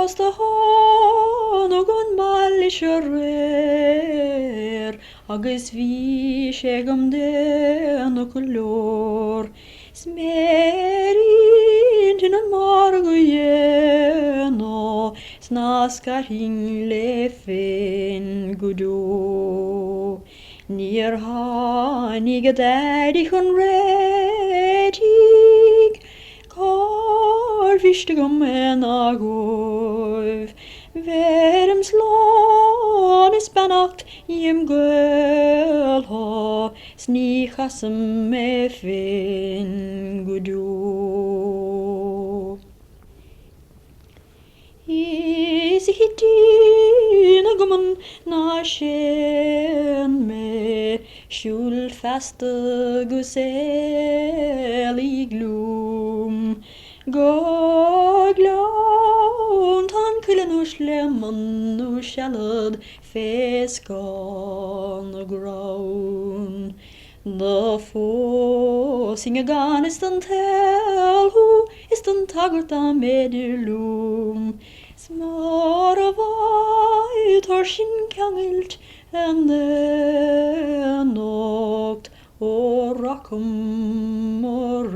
måste ha någon människa rör. Agus vi seg om den och kolor. Smerin till en marg igen och snaskar hingle fin gudo. Nier ha nige daddy hon redig. Kar vistig om en agov. Verem slån is banakt jem göl ha. Snichasem me fin gudo. Is hittin agumman na shen me skjul faste gusel i glom. Gå glömt han kullen och slemman och kjallad feskan och grown. The få singa gan is den tell who is den tagurta medulum. Smör av vajt har sin kangilt en nokt och rakum och